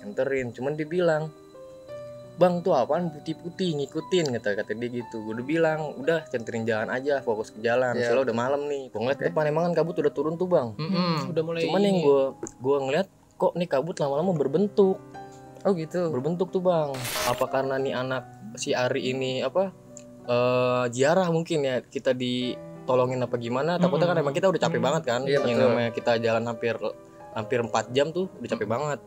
nganterin. Cuman dia bilang, "Bang, tuh apaan putih-putih ngikutin," kata dia gitu. Gue udah bilang, "Udah centerin jalan aja, fokus ke jalan. Soalnya udah malam nih." Gue ngeliat depan emang kan kabut udah turun tuh bang. Udah mulai. Cuman yang gue ngeliat kok nih kabut lama-lama berbentuk. Oh gitu. Berbentuk tuh bang. Apa karena nih anak si Ari ini ziarah mungkin ya, kita ditolongin apa gimana? Takutnya kan emang kita udah capek banget kan. Iya, Yang betul. namanya kita jalan hampir 4 jam tuh udah capek banget.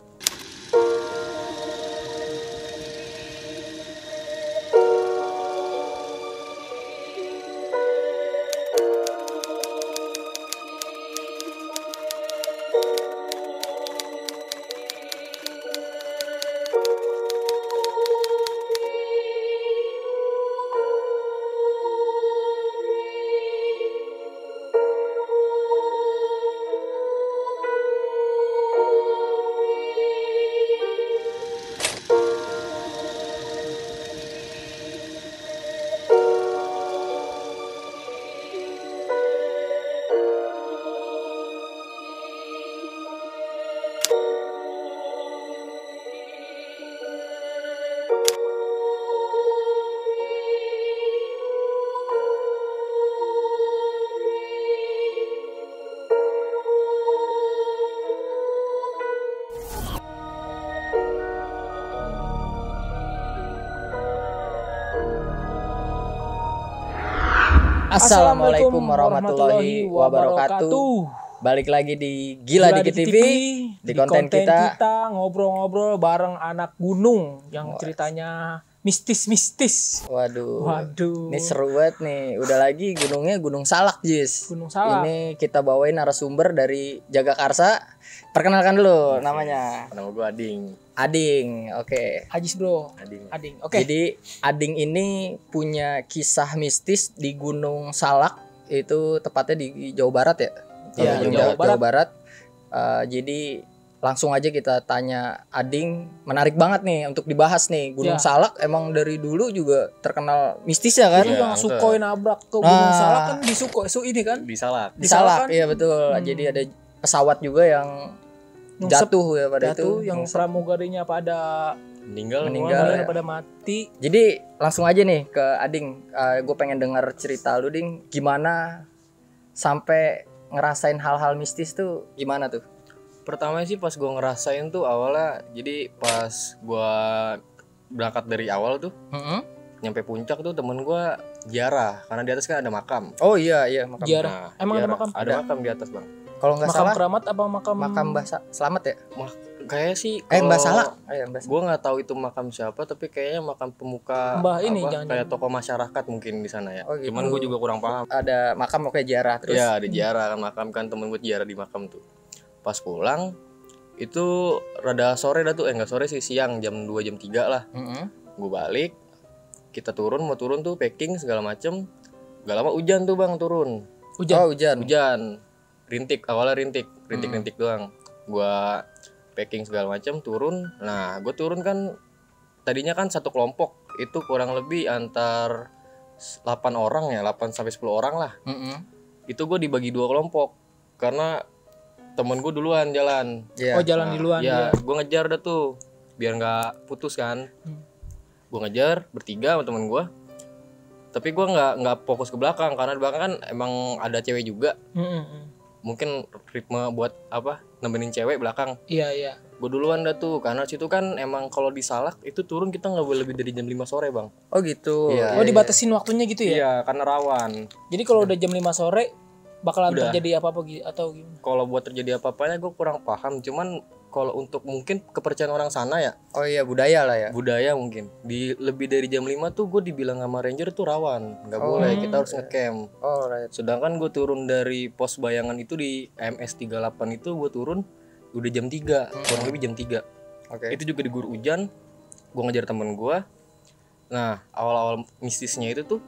Assalamualaikum warahmatullahi wabarakatuh. Balik lagi di Gila Dikit TV. Di konten kita ngobrol-ngobrol bareng anak gunung yang ceritanya mistis-mistis. Waduh. Ini seru banget nih. Udah lagi gunungnya Gunung Salak, Jis. Gunung Salak. Ini kita bawain narasumber dari Jagakarsa. Perkenalkan dulu namanya. Nama gue Ading. Oke. Ajis bro. Ading. Oke. Jadi Ading ini punya kisah mistis di Gunung Salak. Itu tepatnya di Jawa Barat ya? Iya, Jawa Barat. Jadi langsung aja kita tanya Ading. Menarik banget nih untuk dibahas nih. Gunung Salak emang dari dulu juga terkenal mistis ya kan? Itu yang Sukhoi nabrak ke Gunung Salak kan di Sukhoi ini kan? Di Salak. Di Salak, iya betul. Jadi ada pesawat juga yang jatuh ya pada itu. Yang pramugarinya pada meninggal ya. pada mati. Jadi langsung aja nih ke Ading. Gue pengen dengar cerita lu, Ding. Gimana sampai ngerasain hal-hal mistis tuh gimana tuh? Pertama sih pas gue ngerasain tuh awalnya, jadi pas gue berangkat dari awal tuh, nyampe puncak tuh temen gue ziarah, karena di atas kan ada makam. Oh iya makam. Ziarah. Emang ada makam? Ada makam di atas bang. Kalau nggak salah keramat apa makam Mbah Selamat ya? Kayak sih Mbah Salak. Gue nggak tahu itu makam siapa, tapi kayaknya makam pemuka Mbah ini jangan kayak tokoh masyarakat mungkin di sana ya. Oh, gitu. Cuman gue juga kurang paham. Ada makam kayak ziarah terus. Iya, ada ziarah kan makam, kan temen gue ziarah di makam tuh. Pas pulang itu rada sore dah tuh, nggak sore sih, siang jam 2 jam 3 lah. Gue balik, kita mau turun tuh packing segala macem. Gak lama hujan tuh bang, turun. Hujan. Awalnya rintik doang. Gua packing segala macam, turun. Nah, gue turun kan tadinya kan satu kelompok itu kurang lebih antar 8 orang ya, 8 sampai 10 orang lah. Itu gue dibagi 2 kelompok karena temen gue duluan jalan. Jalan duluan. Ya, gue ngejar dah tuh biar nggak putus kan. Gue ngejar bertiga sama temen gue. Tapi gue nggak fokus ke belakang karena di belakang kan emang ada cewek juga. Mungkin ritme buat nemenin cewek belakang. Iya. Gue duluan dah tuh, karena situ kan emang kalau di Salak itu turun kita nggak boleh lebih dari jam 5 sore bang. Oh gitu. Iya. Dibatasin waktunya gitu ya? Iya, karena rawan. Jadi kalau udah jam 5 sore bakalan terjadi apa-apa atau gimana? Kalau buat terjadi apa-apanya gue kurang paham. Cuman kalau untuk mungkin kepercayaan orang sana ya. Oh iya, budaya lah ya. Budaya mungkin. Di lebih dari jam 5 tuh gue dibilang sama ranger tuh rawan. Nggak boleh, kita harus ngecamp. Right. Sedangkan gue turun dari pos bayangan itu di MS 38 itu gue turun udah jam 3, kurang lebih jam 3. Oke. Itu juga diguyur hujan. Gue ngejar temen gue. Nah, awal-awal mistisnya itu tuh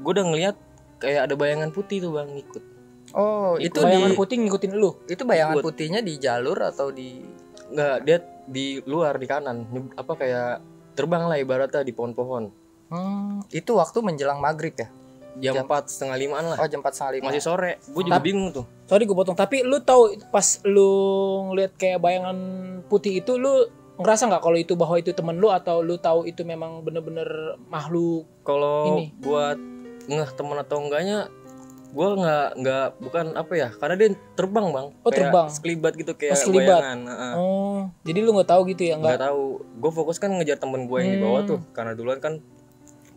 gue udah ngeliat kayak ada bayangan putih tuh bang ngikut. Oh, itu bayangan putih ngikutin lu. Itu bayangan putihnya di jalur atau di Enggak, dia di luar di kanan. Kayak terbang lah ibaratnya di pohon-pohon. Itu waktu menjelang maghrib ya? Jam 4:30 lah. Oh, jam 4:30. Masih sore. Gue juga bingung tuh. Sorry gue potong. Tapi lu tahu pas lu ngeliat kayak bayangan putih itu, lu ngerasa nggak kalau itu bahwa itu temen lu, atau lu tahu itu memang bener-bener makhluk Kalau ini? buat ngeh temen atau enggaknya, gue nggak bukan apa ya, karena dia terbang bang. Oh, Kayak terbang. sekelibat gitu, kayak Sekelibat. bayangan. Oh, jadi lu nggak tahu gitu ya? Nggak tahu. Gue fokus kan ngejar temen gue yang di bawah tuh, karena duluan kan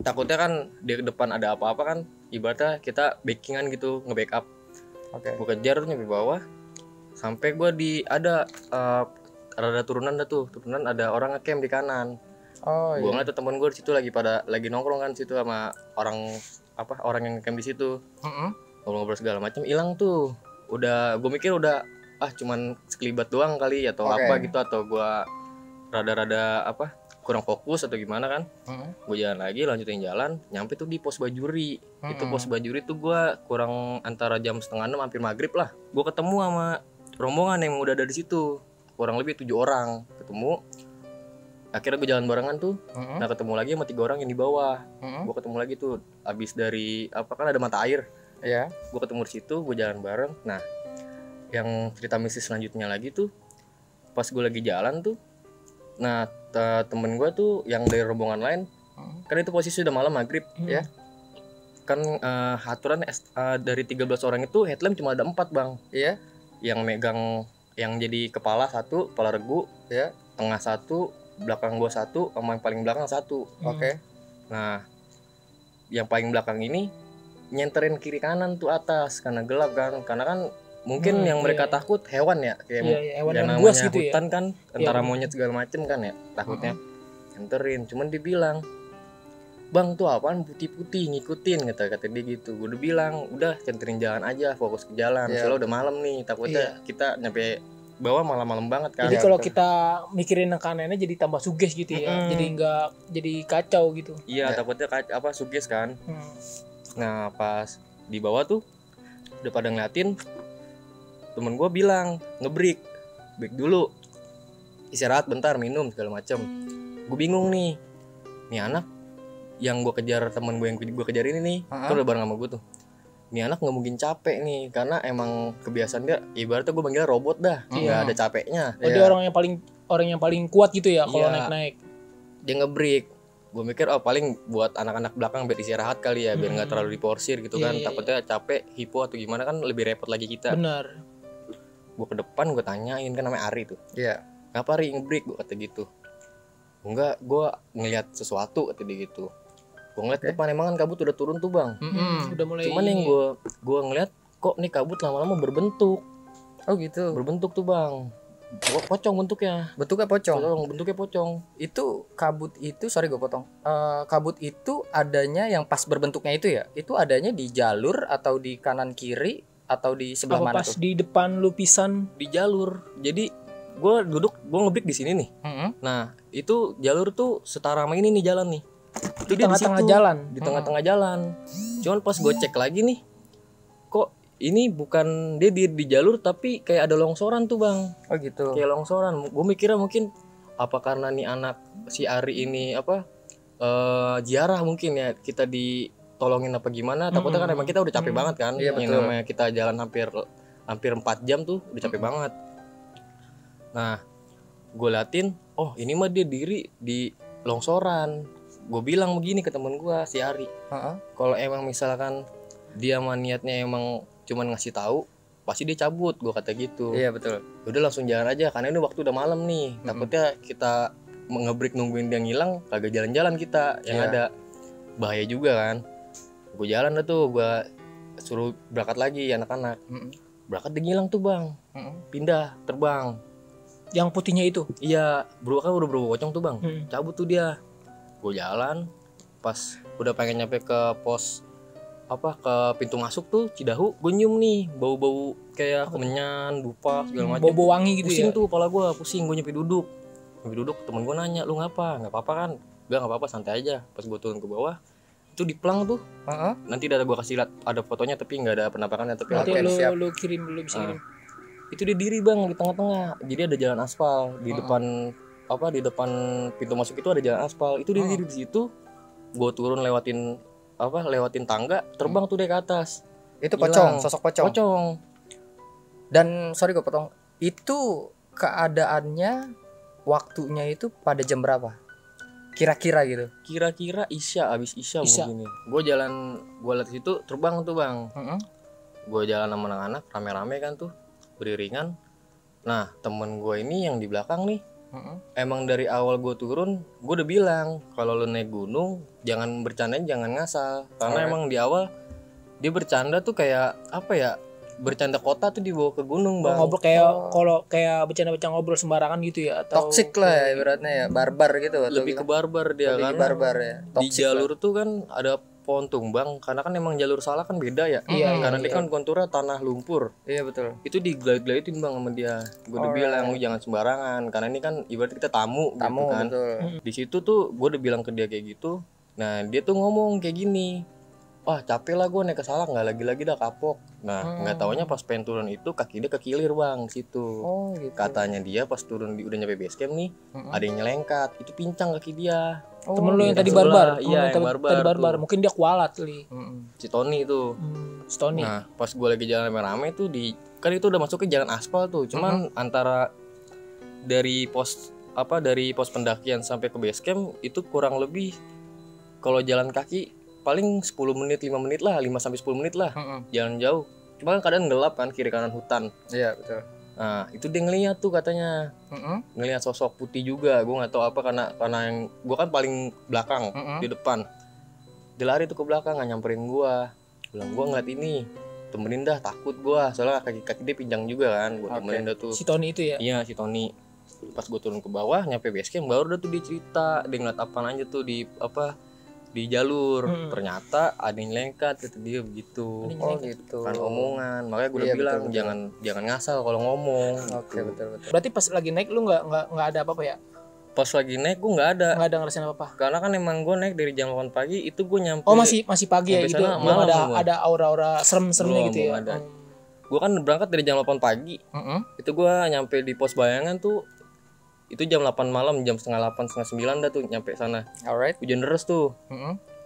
takutnya kan di depan ada apa-apa kan, ibaratnya kita backingan gitu, nge-backup. Oke. Gue kejar tuh nyampe bawah, sampai gue di ada rada turunan turunan ada orang ngecamp di kanan. Oh Gue ngeliat tuh temen gue di situ lagi nongkrong kan situ sama orang yang ngecamp di situ. Ngobrol-ngobrol segala macam, hilang tuh. Udah gue mikir udah cuman sekelibat doang kali atau apa gitu, atau gue rada-rada kurang fokus atau gimana kan. Gue jalan lagi, lanjutin jalan, nyampe tuh di pos Bajuri. Itu pos Bajuri tuh gue kurang antara jam 5:30 hampir maghrib lah. Gue ketemu sama rombongan yang udah ada di situ, kurang lebih 7 orang ketemu. Akhirnya gue jalan barengan tuh. Nah ketemu lagi sama 3 orang yang di bawah. Gue ketemu lagi tuh abis dari kan ada mata air. Iya. Gue ketemu di situ, gue jalan bareng. Nah yang cerita mistis selanjutnya lagi tuh, pas gue lagi jalan tuh, nah temen gue tuh yang dari rombongan lain, kan itu posisi udah malam maghrib ya kan. Aturan dari 13 orang itu headlamp cuma ada 4 bang. Iya. Yang megang, yang jadi kepala 1, kepala regu ya, tengah 1, belakang gua 1, sama yang paling belakang 1. Oke. Nah yang paling belakang ini nyenterin kiri kanan tuh atas karena gelap kan, karena kan mungkin yang mereka takut hewan ya, kayak hewan yang buas namanya gitu hutan kan, antara Iya, monyet segala macem kan ya, takutnya nyenterin. Cuman dibilang, bang tuh apaan putih-putih ngikutin, kata dia gitu. Gue udah bilang udah centerin jalan aja, fokus ke jalan. Soalnya udah malam nih, takutnya kita nyampe bawah malam-malam banget kan. Jadi kalau kita mikirin yang kanannya jadi tambah suges gitu ya. Jadi nggak jadi kacau gitu. Iya, takutnya suges kan. Nah pas di bawah tuh udah pada ngeliatin, temen gue bilang break dulu, istirahat bentar, minum segala macem. Gue bingung nih anak yang gue kejar, temen gue yang gue kejar ini nih, kan udah bareng sama gue tuh. Ini anak nggak mungkin capek nih, karena emang kebiasaan dia, ibaratnya gue manggil robot dah, nggak ada capeknya. Dia orang yang paling kuat gitu ya kalau naik-naik. Dia nge-break. Gue mikir paling buat anak-anak belakang biar istirahat kali ya, biar nggak terlalu diporsir gitu kan. Takutnya capek, hipo atau gimana kan lebih repot lagi kita. Benar. Gue ke depan, gue tanyain, kan namanya Ari tuh. Iya. Ngapa Ari nge-break? Gue kata gitu. Enggak, gue ngeliat sesuatu, kata dia gitu. Gue ngeliat depan emang kan kabut udah turun tuh bang. Udah mulai. Cuman yang gue ngeliat kok nih kabut lama-lama berbentuk. Oh gitu. Berbentuk tuh bang. Pocong bentuknya. Bentuknya pocong. Bentuknya pocong. Itu kabut itu, sorry gue potong. Kabut itu adanya yang pas berbentuknya itu ya? Itu adanya di jalur atau di kanan kiri atau di sebelah mana pas tuh? di depan lu pisan? Di jalur. Jadi gue ngebreak di sini nih. Nah itu jalur tuh setara sama ini nih jalan nih. Di tengah-tengah jalan. Di tengah-tengah jalan. Cuman pas gue cek lagi nih, kok ini bukan dia di jalur, tapi kayak ada longsoran tuh bang. Oh gitu. Kayak longsoran. Gue mikirnya mungkin apa karena nih anak si Ari ini ziarah mungkin ya, kita ditolongin apa gimana. Takutnya kan emang kita udah capek banget kan. Iya, yang betul. namanya kita jalan hampir 4 jam tuh udah capek banget. Nah gue liatin, oh ini mah dia diri di longsoran. Gue bilang begini ke temen gue si Ari, kalau emang misalkan dia mah niatnya emang cuman ngasih tahu, pasti dia cabut. Gue kata gitu. Iya betul. Udah langsung jalan aja, karena ini waktu udah malam nih. Takutnya kita nge-break nungguin dia ngilang, kagak jalan-jalan kita, yang ada bahaya juga kan. Gue jalan dah tuh, gue suruh berangkat lagi anak-anak. Berangkat dia ngilang tuh bang, pindah terbang. Yang putihnya itu? Iya, kan udah berubah pocong tuh bang. Cabut tuh dia. Gue jalan, pas udah pengen nyampe ke pos ke pintu masuk tuh Cidahu, gue nyium nih bau-bau kayak kemenyan, dupa segala macam. Bau-bau wangi gitu. Pusing tuh kepala gue, pusing. Gue nyampe duduk, temen gue nanya, lu ngapa? Nggak apa-apa kan? Nggak apa-apa, santai aja. Pas gue turun ke bawah, itu di plang tuh. Nanti gue kasih lihat, ada fotonya tapi nggak ada penampakannya. Tapi nanti lu kirim dulu, bisa kirim. Itu dia diri bang di tengah-tengah. Jadi ada jalan aspal di depan di depan pintu masuk itu ada jalan aspal. Itu dia diri di situ. Gue turun lewatin tangga, terbang tuh dia ke atas. Itu pocong, sosok pocong. Pocong. Dan sorry gue potong. Itu keadaannya waktunya itu pada jam berapa? Kira-kira gitu. Kira-kira abis Isya Isya. mungkin. Gue liat situ terbang tuh bang. Gue jalan sama anak-anak rame-rame kan tuh beriringan. Nah temen gue ini yang di belakang nih, emang dari awal gue turun gue udah bilang kalau lu naik gunung jangan bercanda, jangan ngasal, karena emang di awal dia bercanda tuh kayak apa ya, bercanda kota tuh dibawa ke gunung bang. Ngobrol kayak kalau kayak bercanda-bercanda ngobrol sembarangan gitu ya, atau Toxic lah ya ibaratnya ya, barbar gitu atau Lebih ke barbar dia, lebih karena barbar ya. di Toxic jalur tuh kan ada pohon tumbang, karena kan emang jalur Salak kan beda ya. Karena dia kan konturnya tanah lumpur. Iya betul. Itu digelait-gelaitin bang sama dia. Gue udah bilang lu jangan sembarangan, karena ini kan ibarat kita tamu gitu kan. Betul. Di situ tuh gue udah bilang ke dia kayak gitu. Nah dia tuh ngomong kayak gini, wah capek lah gue naik ke Salak, nggak lagi dah kapok. Nah nggak taunya pas pengen turun itu kaki dia kekilir bang situ. Oh gitu. Katanya dia pas turun udah nyampe base camp nih, ada yang nyelengkat, itu pincang kaki dia. temen lu yang yang tadi sebelah, barbar, temen iya, lu yang tadi barbar barbar, tuh. mungkin dia kualat kali. Si Tony itu. Stony. Nah pas gue lagi jalan rame-rame tuh kan itu udah masuk ke jalan aspal tuh, cuman antara dari pos pendakian sampai ke base camp itu kurang lebih kalau jalan kaki paling 10 menit 5 menit lah, 5 sampai 10 menit lah. Jalan jauh. Cuma kan kadang gelap kan, kiri kanan hutan. Iya betul. Nah itu dia ngeliat tuh katanya, ngeliat sosok putih juga. Gue nggak tahu apa, karena yang gue kan paling belakang di depan. Dia lari tuh ke belakang nggak nyamperin gue. Bilang gue ngeliat ini, temenin dah, takut gue soalnya kaki dia pinjang juga kan. Gue temenin dah tuh. Si Tony itu ya. Iya si Tony. Pas gue turun ke bawah nyampe base camp baru dah tuh dia cerita, dia ngeliat apaan aja tuh di jalur. Ternyata ada yang lengkat, kata dia begitu. Oh gitu. Kan omongan, makanya gue udah bilang jangan ngasal kalau ngomong. Oke betul. Berarti pas lagi naik lu nggak ada apa-apa ya? Pas lagi naik gue nggak ada, Ngerasain apa-apa. karena kan emang gue naik dari jam 8 pagi, itu gue nyampe. Oh masih pagi ya sampai gitu. sana Belum malam semua. ada aura-aura serem-seremnya Belum, gitu ya. belum ada. Gue kan berangkat dari jam 8 pagi. Itu gue nyampe di pos bayangan tuh itu jam 8 malam, jam setengah 8 setengah 9 dah tuh nyampe sana. Alright. Hujan deras tuh.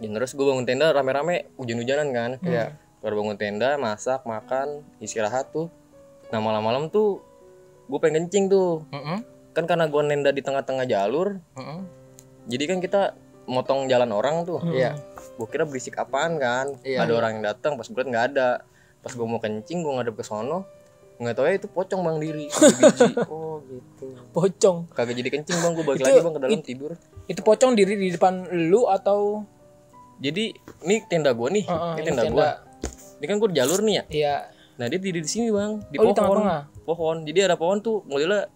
Hujan deras, gue bangun tenda rame-rame, hujan-hujanan kan. Iya. Baru bangun tenda, masak, makan, istirahat tuh. Nah malam-malam tuh gue pengen kencing tuh. Kan karena gue nenda di tengah-tengah jalur, jadi kan kita motong jalan orang tuh. Iya. Gue kira berisik apaan kan. Ada orang yang datang, pas berat nggak ada. Pas gue mau kencing, gue ngadep ke sono, nggak tahu ya itu pocong bang diri biji. Oh gitu. Pocong. Kagak jadi kencing bang, gue balik lagi bang ke dalam tidur. Itu pocong diri di depan lu atau? Jadi ini tenda gue nih, ini tenda gue. Ini kan gue di jalur nih ya. Iya. Nah dia diri di sini bang, di Di pohon. tengah-tengah. Pohon. Jadi ada pohon tuh, modelnya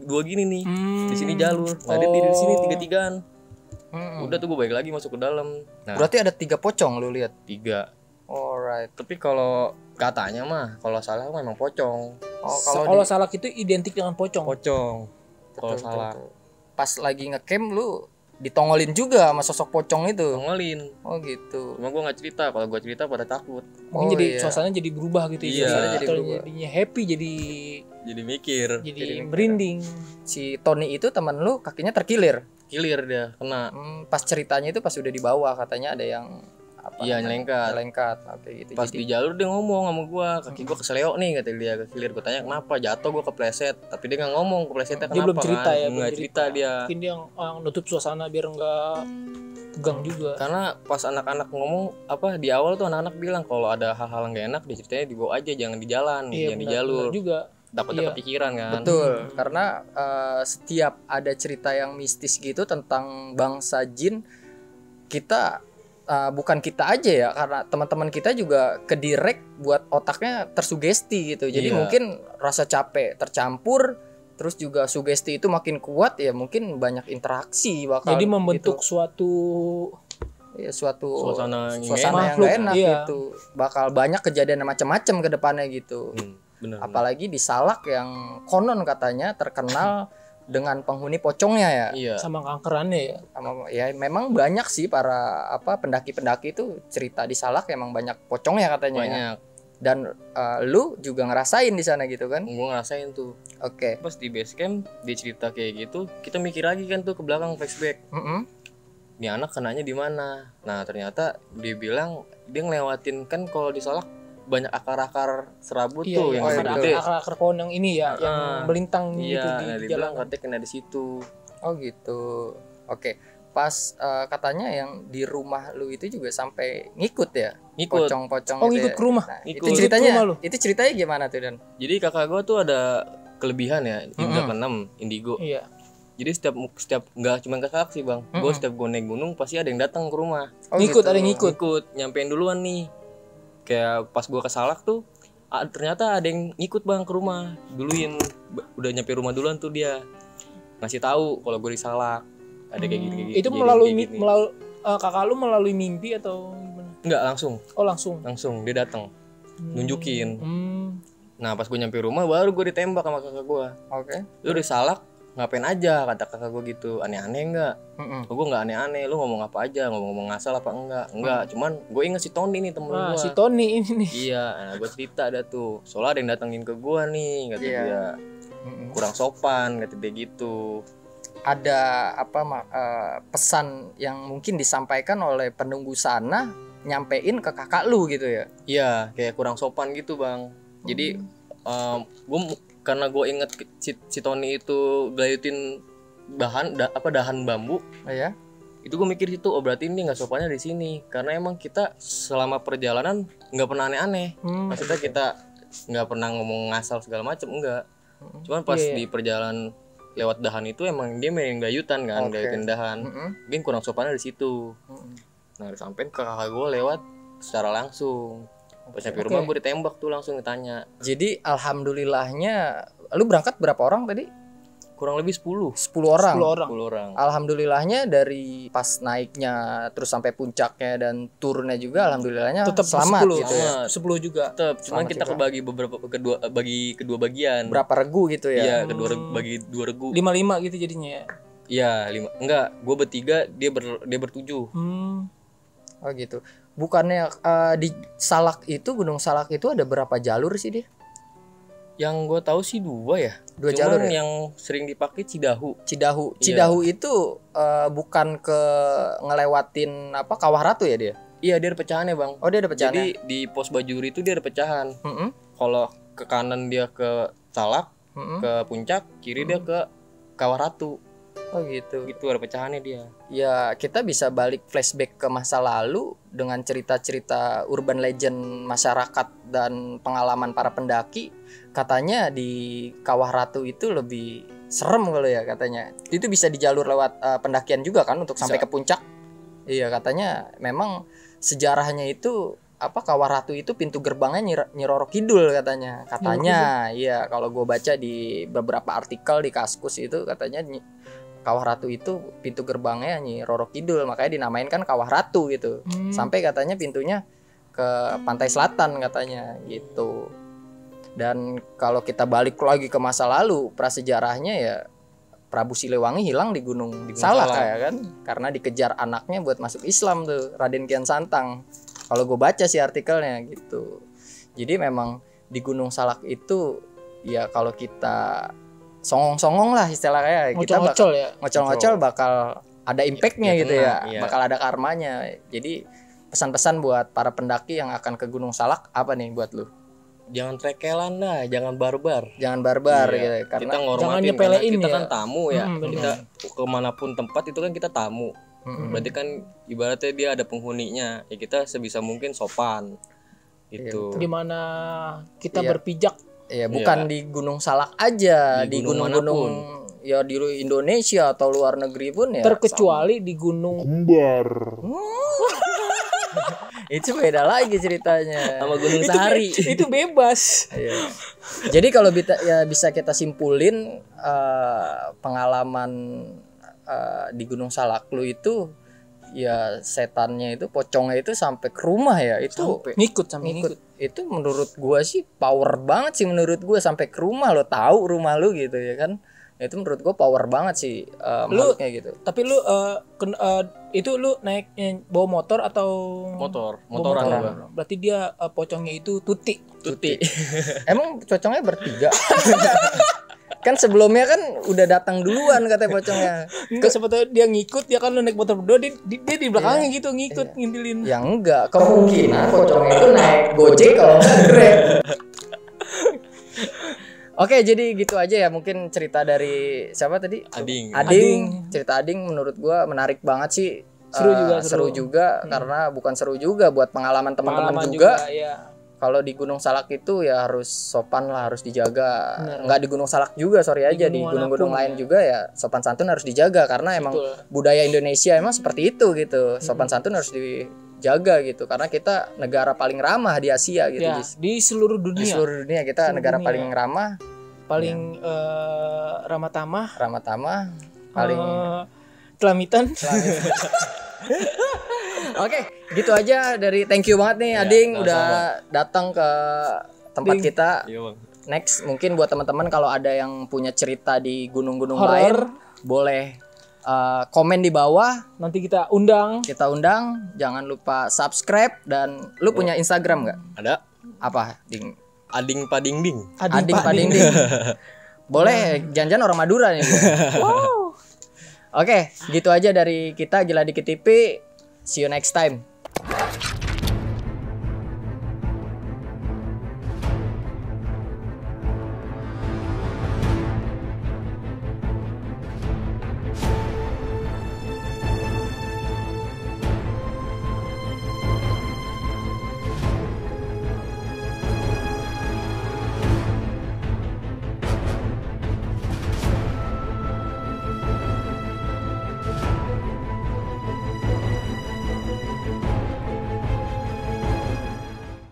dua gini nih. Di sini jalur. Nah dia diri di sini tiga-tigaan. Udah tuh gue balik lagi masuk ke dalam. Nah, Berarti ada 3 pocong lu lihat. 3. Alright. Tapi kalau katanya mah, kalau salah memang pocong. Oh Kalau salak itu identik dengan pocong. Pocong. Kalau salah. Pas lagi ngecamp lu ditongolin juga sama sosok pocong itu. Tongolin. Oh gitu. Cuma gue nggak cerita. Kalau gue cerita pada takut. Mungkin jadi suasananya jadi berubah gitu Iya. Suasana Jadi atau berubah. jadinya happy, Jadi mikir. jadi merinding. Si Tony itu teman lu kakinya terkilir. Kilir dia kena. Pas ceritanya itu pas udah di bawah katanya ada yang apa? Iya, namanya? nyelengkat. Nyelengkat. Oke gitu. Pas di jalur dia ngomong sama gue, kaki gue keseleo nih, kata dia, kekilir. Gue tanya kenapa, jatuh gue kepleset. Tapi dia nggak ngomong keplesetnya kenapa. Dia belum cerita kan. ya, Nggak cerita dia. Mungkin dia yang nutup suasana biar nggak tegang juga. Karena pas anak-anak ngomong di awal tuh anak-anak bilang kalau ada hal-hal yang gak enak diceritanya dibawa aja, jangan di jalan, Iya, jangan di benar, jalur. benar juga. Takutnya kepikiran kan. Betul, karena setiap ada cerita yang mistis gitu tentang bangsa jin, kita bukan kita aja ya, karena teman-teman kita juga kedirect buat otaknya tersugesti gitu. Jadi mungkin rasa capek tercampur, terus juga sugesti itu makin kuat ya, mungkin banyak interaksi bakal. Jadi membentuk gitu. suatu suasana yang gak enak iya. gitu. Bakal banyak kejadian macam-macam ke depannya gitu. Bener. Apalagi di Salak yang konon katanya terkenal dengan penghuni pocongnya ya. Iya. Sama kankerannya ya. Ya memang banyak sih para pendaki-pendaki itu cerita di Salak emang banyak pocongnya katanya. Ya. Banyak. Dan lu juga ngerasain di sana gitu kan? Gue ngerasain tuh. Oke. Pas di base camp dia cerita kayak gitu, kita mikir lagi kan tuh ke belakang flashback. Ini anak kenanya di mana? Nah ternyata dia bilang dia ngelewatin kan, kalau di Salak banyak akar-akar serabut Iya, tuh iya, yang ada gede. akar-akar pohon yang ini ya, yang melintang Iya, gitu nah di dia bilang jalanan. katanya kena di situ. Oh gitu. Oke. Pas katanya yang di rumah lu itu juga sampai ngikut ya? Ngikut. Pocong-pocong Oh, gitu ngikut ya? ke rumah? Nah, Ngikut. itu Ngikut ceritanya. ke rumah lu? Itu ceritanya gimana tuh, Dan? Jadi kakak gua tuh ada kelebihan ya, indra keenam, indigo. Iya. Jadi setiap nggak cuma kakak sih bang, gue setiap gue naik gunung pasti ada yang datang ke rumah. Oh, Ngikut, gitu. ada yang ngikut. Nyampein duluan nih. Kayak pas gue ke Salak tuh, ternyata ada yang ngikut bang ke rumah, duluin, udah nyampe rumah duluan tuh dia ngasih tahu kalau gue di Salak ada kayak gini. Itu melalui kakak lu melalui mimpi atau gimana? Enggak langsung Oh, langsung. dia datang nunjukin. Hmm. Nah pas gue nyampe rumah baru gue ditembak sama kakak gue. Oke. Lu di Salak ngapain aja, kata kakak gue gitu, aneh-aneh enggak? Gue nggak aneh-aneh, lu ngomong apa aja, ngomong ngasal apa enggak, cuman gue inget si Tony nih temen Nah, gue. si Tony ini nih. Iya, nah gue cerita ada tuh, soalnya ada yang datengin ke gue nih, kata Iya. dia kurang sopan, kata dia gitu. Ada apa pesan yang mungkin disampaikan oleh penunggu sana nyampein ke kakak lu gitu ya? Iya, kayak kurang sopan gitu bang. Jadi karena gue inget si Tony itu gelayutin dahan bambu. Oh ya? Itu gue mikir itu, oh berarti ini nggak sopannya di sini, karena emang kita selama perjalanan nggak pernah aneh-aneh. Maksudnya kita nggak pernah ngomong ngasal segala macem, enggak. Cuman pas di perjalanan lewat dahan itu emang dia main gayutan kan, gayutin dahan. Mungkin kurang sopannya di situ. Nah sampai ke kakak gue lewat secara langsung. Pas nyampe rumah gue ditembak tuh, langsung ditanya. Jadi alhamdulillahnya lu berangkat berapa orang tadi? Kurang lebih 10 orang. 10 orang. Alhamdulillahnya dari pas naiknya terus sampai puncaknya dan turunnya juga alhamdulillahnya tetap selamat 10, gitu ya. 10 juga. Tetap, cuman kita kebagi kedua bagian. Berapa regu gitu ya? Iya, bagi dua regu. 5-5 gitu jadinya ya. Iya, 5. Enggak, gue bertiga, dia bertujuh. Oh gitu. Bukannya di Salak itu, Gunung Salak itu ada berapa jalur sih dia? Yang gue tahu sih 2 ya. Dua Cuman jalur ya? yang sering dipakai Cidahu. Cidahu itu bukan ke ngelewatin apa Kawah Ratu ya dia? Iya, dia ada pecahannya bang. Oh dia ada pecahannya. Jadi di pos Bajuri itu dia ada pecahan. Kalau ke kanan dia ke Salak, ke puncak, kiri dia ke Kawah Ratu. Oh gitu. Gitu ada pecahannya dia. Ya kita bisa balik flashback ke masa lalu dengan cerita-cerita urban legend masyarakat dan pengalaman para pendaki. Katanya di Kawah Ratu itu lebih serem kalau ya katanya. Itu bisa di jalur lewat pendakian juga kan untuk sampai ke puncak. Iya katanya memang sejarahnya itu apa Kawah Ratu itu pintu gerbangnya Nyi Roro Kidul katanya. Iya kalau gue baca di beberapa artikel di Kaskus itu katanya Kawah Ratu itu pintu gerbangnya Nyi Roro Kidul, makanya dinamain kan Kawah Ratu gitu. Sampai katanya pintunya ke pantai selatan katanya gitu. Dan kalau kita balik lagi ke masa lalu, prasejarahnya ya Prabu Siliwangi hilang di Gunung Salak ya kan, karena dikejar anaknya buat masuk Islam tuh, Raden Kian Santang. Kalau gue baca sih artikelnya gitu. Jadi memang di Gunung Salak itu ya kalau kita songong-songong lah istilahnya, kita bakal ngocol-ngocol bakal ada impactnya gitu ya, bakal ada karmanya. Jadi pesan-pesan buat para pendaki yang akan ke Gunung Salak apa nih buat lu? Jangan trekelan dah, jangan barbar. Jangan barbar gitu, karena kita ngormatin, jangan nyepelein kita ya. kan tamu ya. Kita kemanapun tempat itu kan kita tamu. Berarti kan ibaratnya dia ada penghuninya. Ya kita sebisa mungkin sopan. Gitu. Dimana kita berpijak. Ya bukan di Gunung Salak aja, di gunung-gunung ya di Indonesia atau luar negeri pun ya. Terkecuali di Gunung Kembar. Itu beda lagi ceritanya. Sama Gunung Sahari. itu bebas. Iya. Jadi kalau bisa kita simpulin pengalaman di Gunung Salak lu itu ya setannya itu pocongnya itu sampai ke rumah ya itu ngikut. Itu menurut gua sih power banget sih, menurut gua sampai ke rumah lo tahu rumah lu gitu ya kan. Itu menurut gua power banget sih makhluknya gitu. Tapi lu itu lu naik bawa motor atau motoran. Berarti dia pocongnya itu tuti. Emang pocongnya bertiga? Kan sebelumnya kan udah datang duluan katanya pocongnya. Enggak, siapa tahu dia ngikut, ya kan lu naik motor berdua, dia di belakangnya gitu ngikut ngintilin. Ya enggak, kemungkinan pocongnya itu naik Gojek kalau enggak Grab. Oke, jadi gitu aja ya mungkin cerita dari siapa tadi? Ading. Cerita Ading menurut gua menarik banget sih. Seru juga. Karena bukan seru juga buat pengalaman teman-teman juga. Ya. Kalau di Gunung Salak itu ya harus sopan lah, harus dijaga. Enggak di Gunung Salak juga, sorry aja, di gunung-gunung lain juga ya sopan santun harus dijaga karena emang budaya Indonesia emang seperti itu gitu. Sopan santun harus dijaga gitu karena kita negara paling ramah di Asia gitu. Ya, di seluruh dunia. Di seluruh dunia kita negara paling ramah, paling ramah tamah, paling kelamitan. Oke, gitu aja dari thank you banget nih Ading udah datang ke tempat kita. Next mungkin buat teman-teman kalau ada yang punya cerita di gunung-gunung lain boleh komen di bawah, nanti kita undang. Jangan lupa subscribe dan lu punya Instagram nggak? Ada. Apa? Ding. Ading Padingding. Ading Padingding. Boleh, jangan-jangan orang Madura nih. Wow. Oke, gitu aja dari kita Gila Dikit TV. See you next time.